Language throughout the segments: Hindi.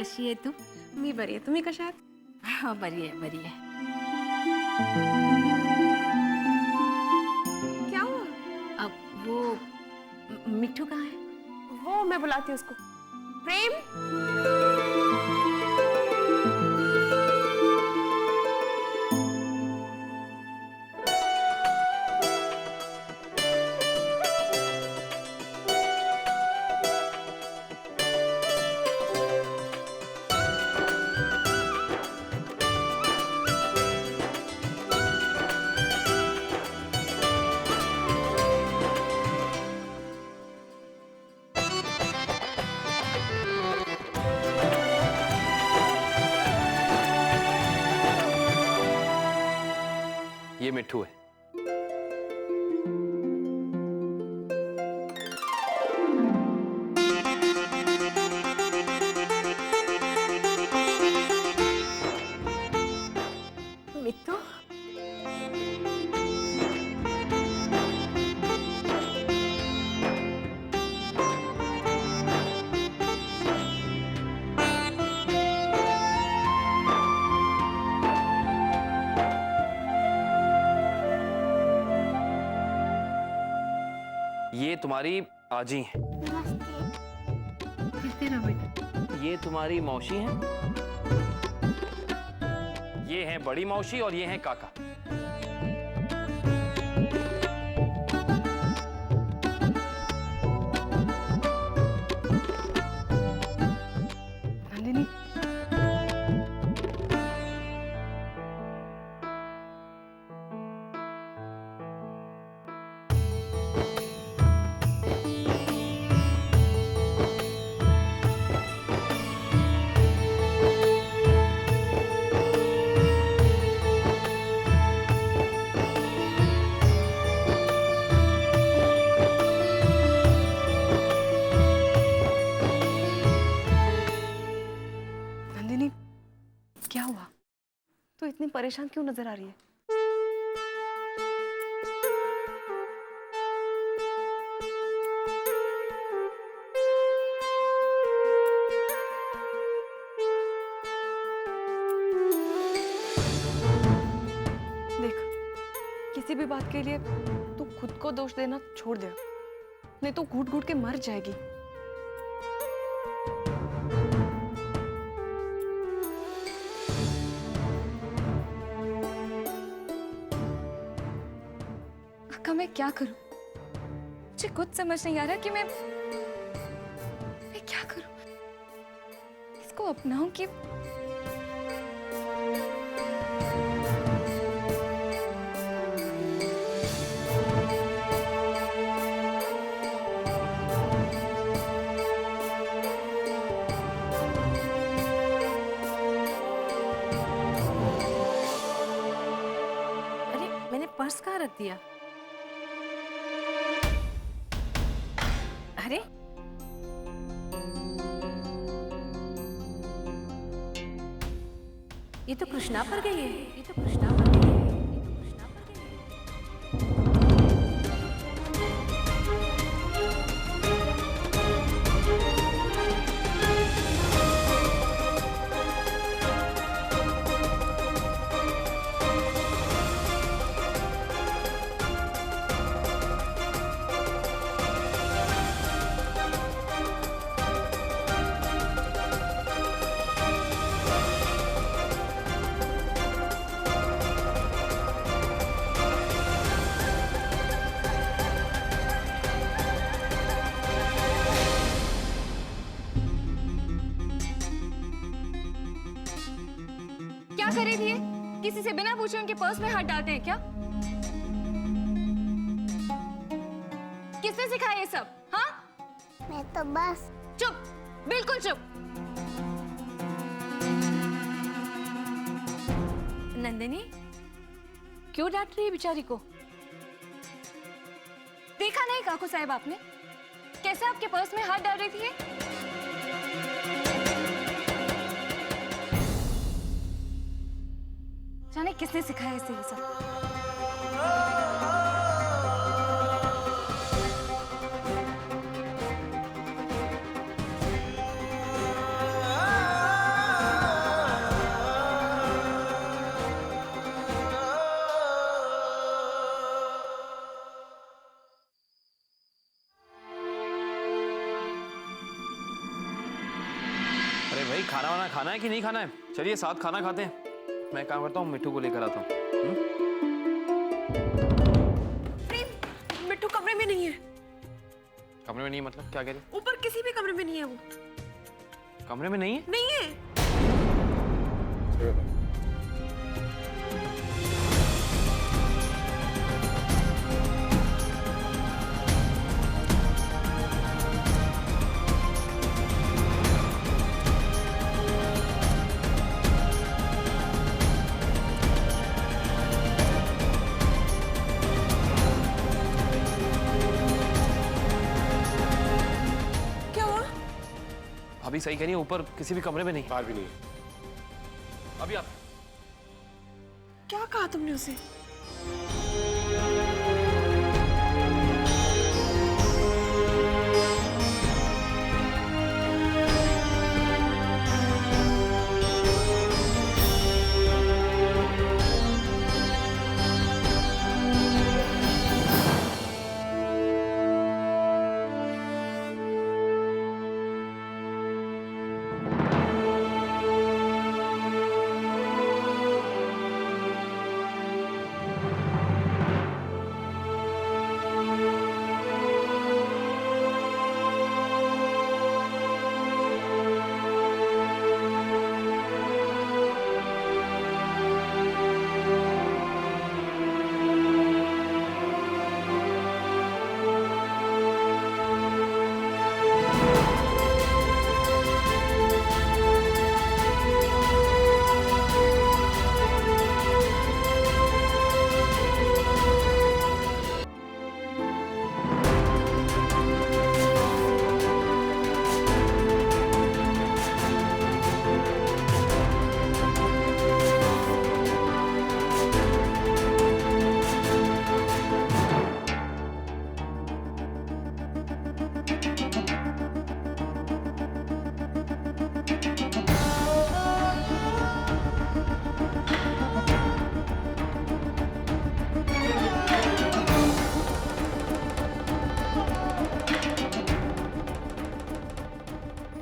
कशी आहे तू? मी बरी आहे. तुम्ही कशा आहात? हो, बरी आहे, बरी आहे. क्या हुआ? वो मिट्टू कहाँ है? वो मैं बुलाती हूँ उसको. प्रेम. ये मिट्टू है. मित्तू. ये तुम्हारी आजी है. फिरते रहो बेटा. ये तुम्हारी मौसी है. ये हैं बड़ी मौसी और ये हैं काका. नंदिनी. नंदिनी, क्या हुआ? तू इतनी परेशान क्यों नजर आ रही है? देख, किसी भी बात के लिए तू खुद को दोष देना छोड़ दे, नहीं तो घुट घुट के मर जाएगी. अक्का, मैं क्या करूं? मुझे कुछ समझ नहीं आ रहा कि मैं क्या करूं? इसको अपनाऊं कि अरे, मैंने पर्स कहाँ रख दिया? अरे, ये तो कृष्णा पर गई है. ये तो कृष्णा पर गई है. ये तो कृष्णा पर गई है. क्या कर रही थी ये? किसी से बिना पूछे उनके पर्स में हाथ डालते हैं क्या? किसने सिखाया ये सब? हाँ, मैं तो बस चुप, बिल्कुल चुप. नंदिनी, क्यों डांट रही है बेचारी को? देखा नहीं काकू साहब आपने कैसे आपके पर्स में हाथ डाल रही थी ये? जाने किसने सिखाया इसे ये सब? भाई खाना वाना खाना है कि नहीं खाना है? चलिए साथ खाना खाते हैं। मैं काम करता हूँ, मिट्टू को लेकर आता हूँ। मिट्टू कमरे में नहीं है। कमरे में नहीं मतलब क्या कह रही? ऊपर किसी भी कमरे में नहीं है वो। कमरे में नहीं है? नहीं है। अभी सही कह रही है, ऊपर किसी भी कमरे में नहीं। बाहर भी नहीं है। अभी आप क्या कहा तुमने उसे?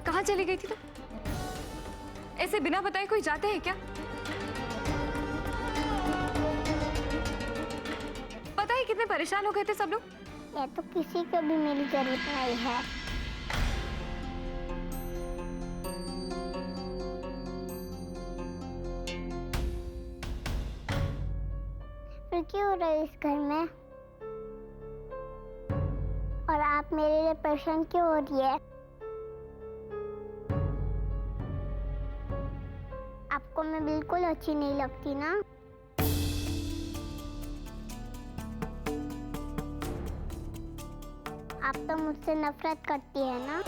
कहाँ चली गई थी तुम? ऐसे बिना बताए कोई जाते हैं क्या? पता है कितने परेशान हो गए थे सब लोग। ये तो किसी को भी मेरी जरूरत नहीं है। फिर क्यों हो रहे इस घर में? और आप मेरे लिए परेशान क्यों हो रही है? आपको मैं बिल्कुल अच्छी नहीं लगती ना? आप तो मुझसे नफरत करती है ना?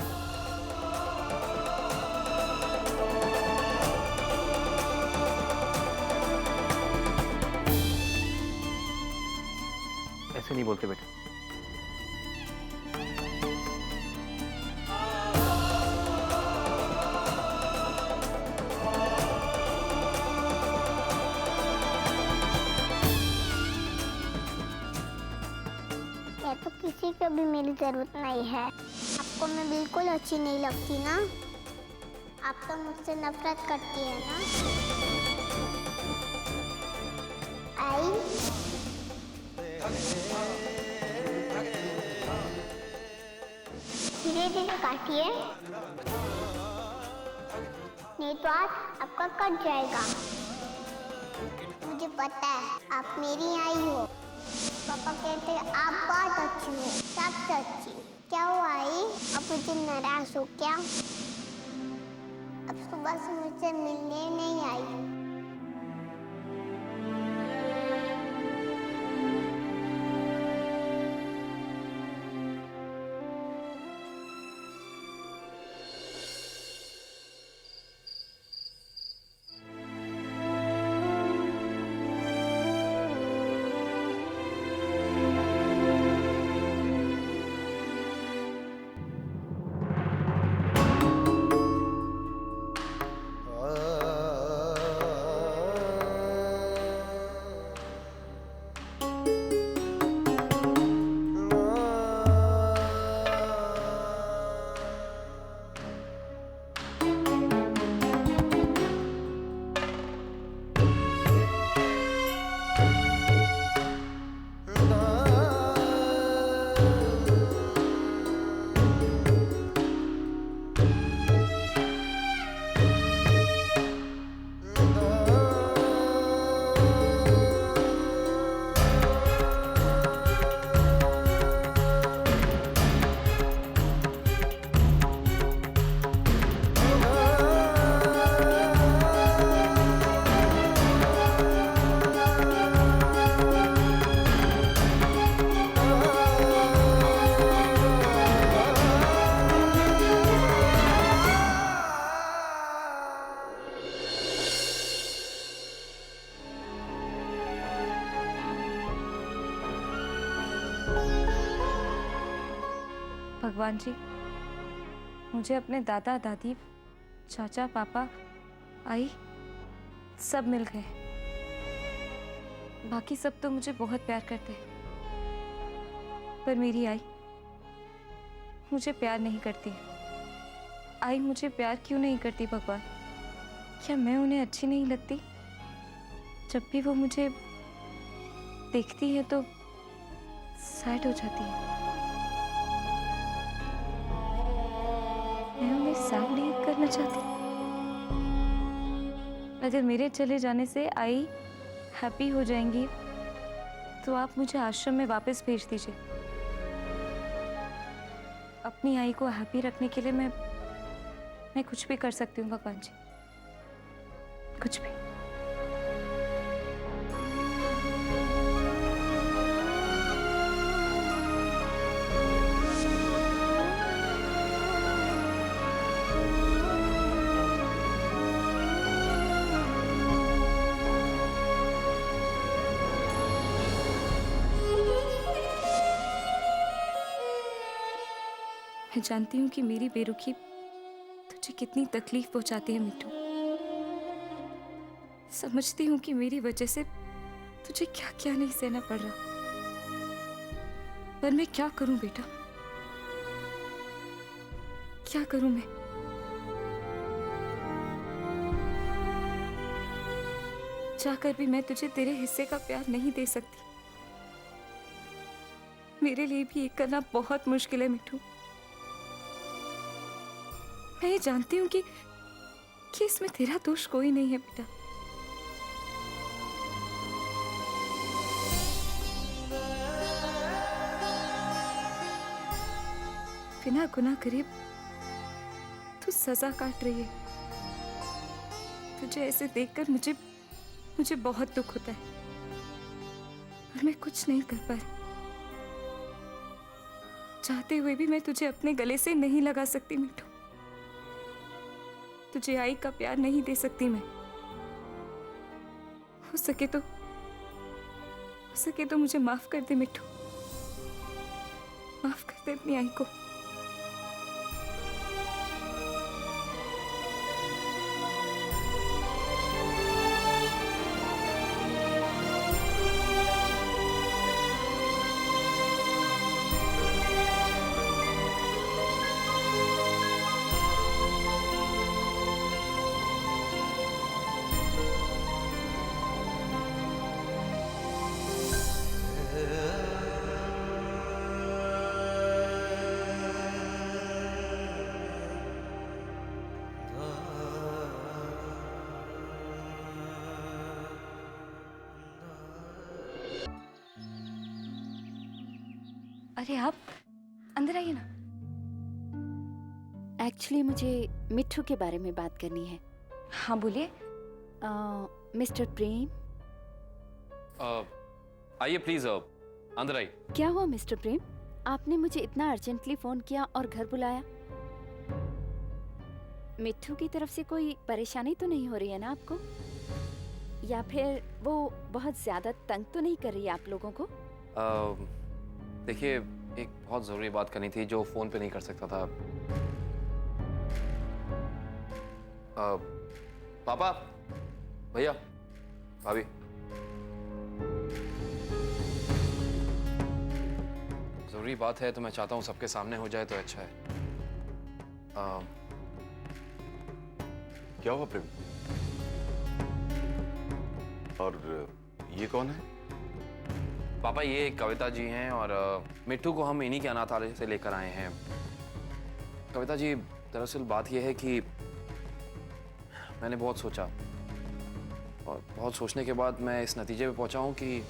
ऐसे नहीं बोलते बेटा। ये तो किसी को भी मेरी जरूरत नहीं है। आपको मैं बिल्कुल अच्छी नहीं लगती ना? आप तो मुझसे नफरत करती है ना? आई धीरे धीरे काटिए, नहीं तो आज आपका कट जाएगा। मुझे पता है आप मेरी आई हो। पापा कहते हैं आप बहुत अच्छी हो, सबसे अच्छी। क्या हुआ आई? अब मुझे नाराज हो क्या? अब सुबह से मुझसे मिलने नहीं आई। भगवान जी, मुझे अपने दादा दादी, चाचा पापा, आई सब मिल गए। बाकी सब तो मुझे बहुत प्यार करते हैं, पर मेरी आई मुझे प्यार नहीं करती। आई मुझे प्यार क्यों नहीं करती भगवान? क्या मैं उन्हें अच्छी नहीं लगती? जब भी वो मुझे देखती है तो सैड हो जाती है। मैं उन्हें सैड नहीं करना चाहती। अगर मेरे चले जाने से आई हैप्पी हो जाएंगी तो आप मुझे आश्रम में वापस भेज दीजिए। अपनी आई को हैप्पी रखने के लिए मैं कुछ भी कर सकती हूँ भगवान जी, कुछ भी। मैं जानती हूँ कि मेरी बेरुखी तुझे कितनी तकलीफ पहुंचाती है मिट्टू। समझती हूँ कि मेरी वजह से तुझे क्या क्या नहीं सहना पड़ रहा, पर मैं क्या करूं बेटा, क्या करूं मैं? चाहकर भी मैं तुझे तेरे हिस्से का प्यार नहीं दे सकती। मेरे लिए भी ये करना बहुत मुश्किल है मिट्टू। मैं ये जानती हूँ कि इसमें तेरा दोष कोई नहीं है बेटा। बिना गुनाह करे तू सजा काट रही है। तुझे ऐसे देखकर मुझे बहुत दुख होता है, और मैं कुछ नहीं कर पा रही। चाहते हुए भी मैं तुझे अपने गले से नहीं लगा सकती मिट्टू। तुझे आई का प्यार नहीं दे सकती मैं। हो सके तो मुझे माफ कर दे मिट्टू, माफ कर दे अपनी आई को। अरे आप अंदर आइए ना। एक्चुअली मुझे मिट्टू के बारे में बात करनी है। हाँ बोलिए। मिस्टर प्रेम। आइए प्लीज, अंदर आइए। क्या हुआ मिस्टर प्रेम, आपने मुझे इतना अर्जेंटली फोन किया और घर बुलाया? मिट्टू की तरफ से कोई परेशानी तो नहीं हो रही है ना आपको? या फिर वो बहुत ज्यादा तंग तो नहीं कर रही है आप लोगों को? देखिए, एक बहुत ज़रूरी बात करनी थी जो फ़ोन पे नहीं कर सकता था। पापा, भैया, भाभी, ज़रूरी बात है तो मैं चाहता हूँ सबके सामने हो जाए तो अच्छा है। क्या हुआ प्रेम? और ये कौन है? पापा, ये कविता जी हैं और मिट्टू को हम इन्हीं के अनाथालय से लेकर आए हैं। कविता जी, दरअसल बात यह है कि मैंने बहुत सोचा और बहुत सोचने के बाद मैं इस नतीजे पे पहुंचा हूं कि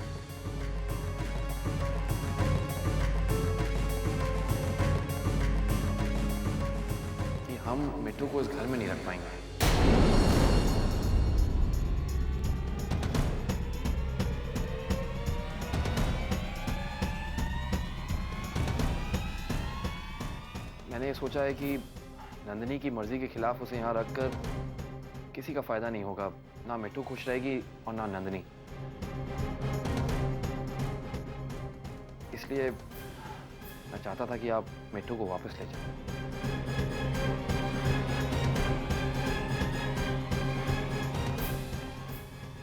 हम मिट्टू को इस घर में नहीं रख पाएंगे। मैंने ये सोचा है कि नंदिनी की मर्जी के खिलाफ उसे यहाँ रखकर किसी का फायदा नहीं होगा। ना मिट्टू खुश रहेगी और ना नंदिनी। इसलिए मैं चाहता था कि आप मिट्टू को वापस ले जाएं।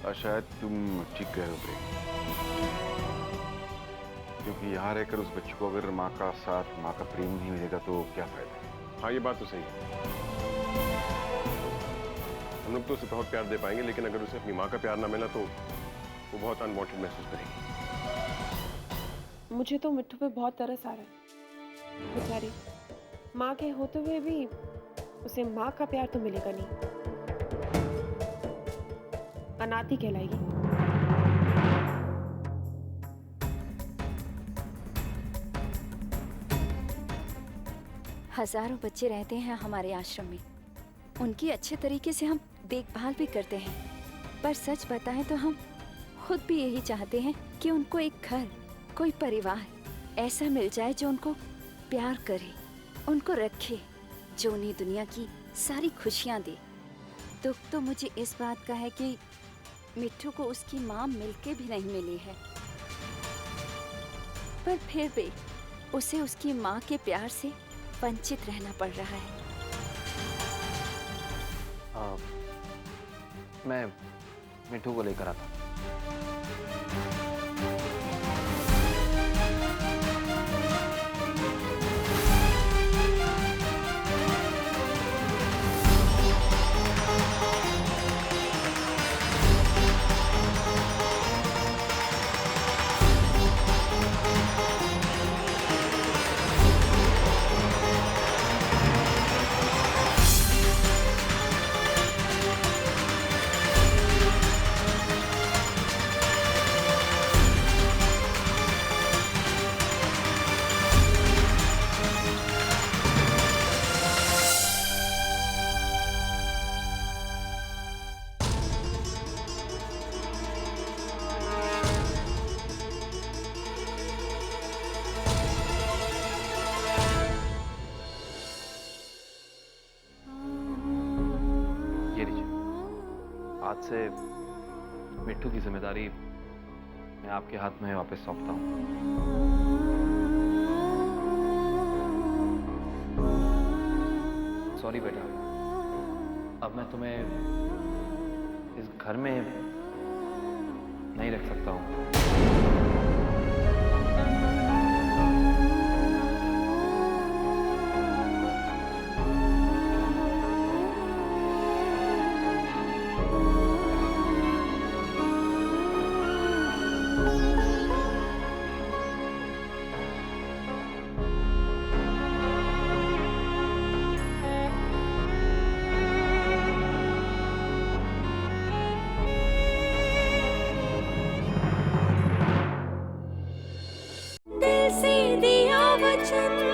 और शायद तुम ठीक कह रहे हो प्रेम, क्योंकि यहाँ रहकर उस बच्चे को अगर माँ का साथ, माँ का प्रेम नहीं मिलेगा तो क्या फायदा। हाँ, ये बात तो सही है। हम लोग तो उसे बहुत प्यार दे पाएंगे, लेकिन अगर उसे अपनी माँ का प्यार ना मिला तो वो बहुत अनवांटेड महसूस करेगी। मुझे तो मिट्टू पे बहुत तरस आ रहा है। बेचारी माँ के होते हुए भी उसे माँ का प्यार तो मिलेगा नहीं, अनाथ ही कहलाएगी। हजारों बच्चे रहते हैं हमारे आश्रम में, उनकी अच्छे तरीके से हम देखभाल भी करते हैं, पर सच बताएं तो हम खुद भी यही चाहते हैं कि उनको एक घर, कोई परिवार ऐसा मिल जाए जो उनको प्यार करे, उनको रखे, जो उन्हें दुनिया की सारी खुशियां दे। दुख तो मुझे इस बात का है कि मिट्टू को उसकी माँ मिलके भी नहीं मिली है, पर फिर भी उसे उसकी माँ के प्यार से वंचित रहना पड़ रहा है। मैं मिट्टू को लेकर आता। ये लीजिए, आज से मिट्टू की जिम्मेदारी मैं आपके हाथ में वापस सौंपता हूँ। सॉरी बेटा, अब मैं तुम्हें इस घर में नहीं रख सकता हूँ। दिल से दिया वचन